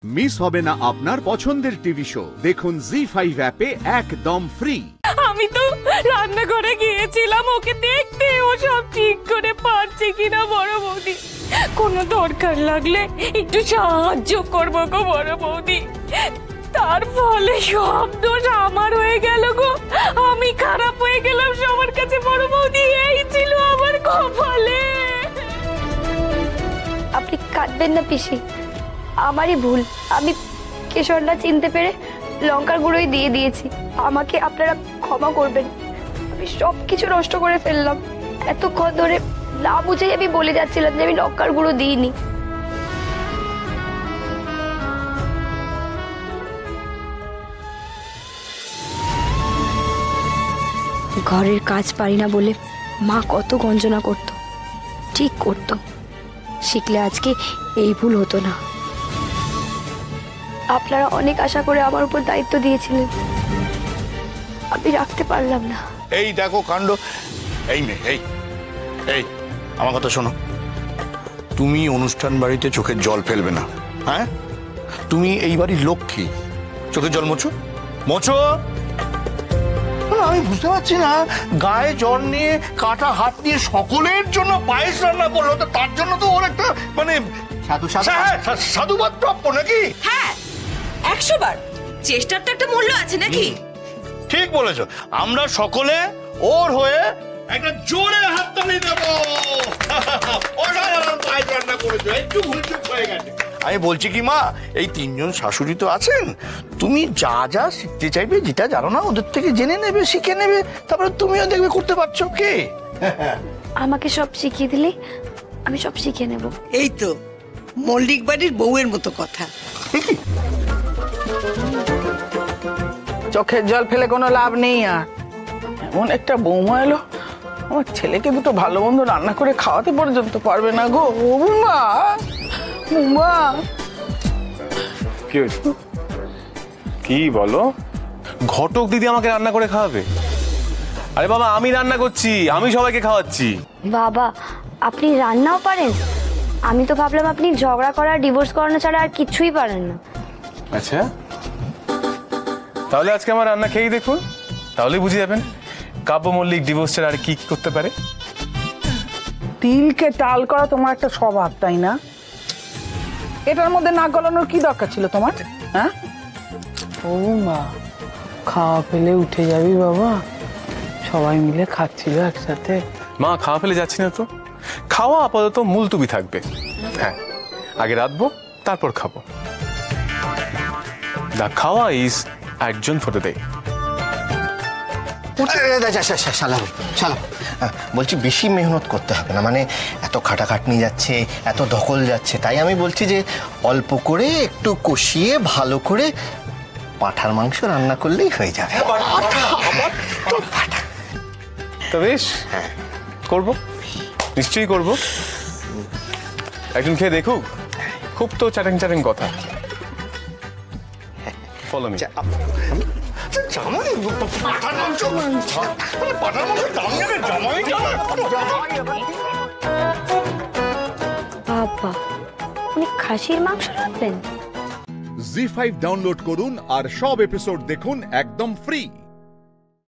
Miss হবে না আপনার পছন্দের টিভি শো। দেখুন জি5 অ্যাপে একদম ফ্রি। আমি তো রান্নাঘরে গিয়েছিলাম ওকে দেখতে, ও সব ঠিক করে পারছে কিনা বড় বৌদি। কোনো দরকার লাগলে একটু সাহায্য করবো গো বড় বৌদি। তার ফলে সব দোষ আমার হয়ে গেল গো, আমি খারাপ হয়ে গেলাম সবার কাছে বড় বৌদি। এই ছিল আমার কপালে। আপনি কাঁদবেন না পিসি, আমারই ভুল। আমি কেশরটা চিনতে পেরে লঙ্কার গুঁড়োই দিয়ে দিয়েছি। আমাকে আপনারা ক্ষমা করবেন, আমি সব কিছু নষ্ট করে ফেললাম। এতক্ষণ ধরে না বুঝেই আমি বলে যাচ্ছিলাম যে আমি লঙ্কার গুঁড়ো দিইনি। ঘরের কাজ পারি না বলে মা কত গঞ্জনা করত, ঠিক করত। শিখলে আজকে এই ভুল হতো না। আপনারা অনেক আশা করে আমার উপর দায়িত্ব দিয়েছিলেন, আমি রাখতে পারলাম না। এই দেখো কাণ্ড। এই নে, এই এই আমার কথা শোনো। তুমি অনুষ্ঠান বাড়িতে চোখের জল ফেলবে না, হ্যাঁ? তুমি এই বাড়ির লক্ষ্মী, চোখের জল মোছো মোছো। আমি বুঝতে পারছি না, গায়ে জ্বর নিয়ে কাটা হাত নিয়ে সকলের জন্য পায়েস রান্না করলো, তো তার জন্য তো ওর একটা মানে সাধুবাদ প্রাপ্য নাকি? হ্যাঁ, 100 বার চেষ্টার তো একটা মূল্য আছে নাকি? ঠিক বলেছো। আমরা সকলে ওর হয়ে একটা জোরে হাততালি দেব। অসাধারণ পায়েস রান্না করেছো, একটু ভুলচুক হয়ে গেছে। আমি বলছি কি মা, এই 3 জন শাশুড়ি তো আছেন, তুমি যা যা শিখতে চাইবে, যেটা জানো না ওদের থেকে জেনে নেবে, শিখে নেবে, তারপরে তুমিও দেখবে করতে পারছো। কে আমাকে সব শিখিয়ে দিলে আমি সব শিখে নেব। এই তো মল্লিক বাড়ির বউয়ের মতো কথা। চোখের জল ফেলে কোনো লাভ নেই। আর এমন একটা বৌমা এলো, আমার ছেলেকে দুটো ভালো মন্দ রান্না করে খাওয়াতে পর্যন্ত পারবে না গো। বৌমা, বৌমা। কি হয়েছে? কি বলো? ঘটক দিদি আমাকে রান্না করে খাওয়াবে? আরে বাবা, আমি রান্না করছি, আমি সবাইকে খাওয়াচ্ছি। বাবা, আপনি রান্নাও পারেন? আমি তো ভাবলাম আপনি ঝগড়া করা, ডিভোর্স করানো ছাড়া আর কিছুই পারেন না। আচ্ছা, তাহলে আজকে আমার রান্না খেয়েই দেখুন, তাহলেই বুঝে যাবেন কাব্য মল্লিক ডিভোর্স ছাড়া আর কি কি করতে পারে। তিলকে টাল করা তোমার একটা স্বভাব, তাই না? এটার মধ্যে নাক গলানোর কি দরকার ছিল তোমার? হ্যাঁ বৌমা, খাওয়া ফেলে উঠে যাবি বাবা, সবাই মিলে খাচ্ছিল একসাথে। মা, খাওয়া ফেলে যাচ্ছি না তো, খাওয়া আপাতত মুলতুবি থাকবে। হ্যাঁ, আগে রাঁধবো, তারপর খাবো। দা খাওয়া ইজ একজন ফর দ্য ডে। বলছি বেশি মেহনত করতে হবে না, মানে এত খাটাখাটনি যাচ্ছে, এত ধকল যাচ্ছে, তাই আমি বলছি যে অল্প করে একটু কষিয়ে ভালো করে পাঁঠার মাংস রান্না করলেই হয়ে যাবে। তো বেশ, করবো, নিশ্চয়ই করবো। একজন খেয়ে দেখুক, খুব তো চ্যাটিং চ্যাটিং কথা। Follow me. বাবা, উনি খাসির মাংস রাখবেন? জি5 ডাউনলোড করুন আর সব এপিসোড দেখুন একদম ফ্রি।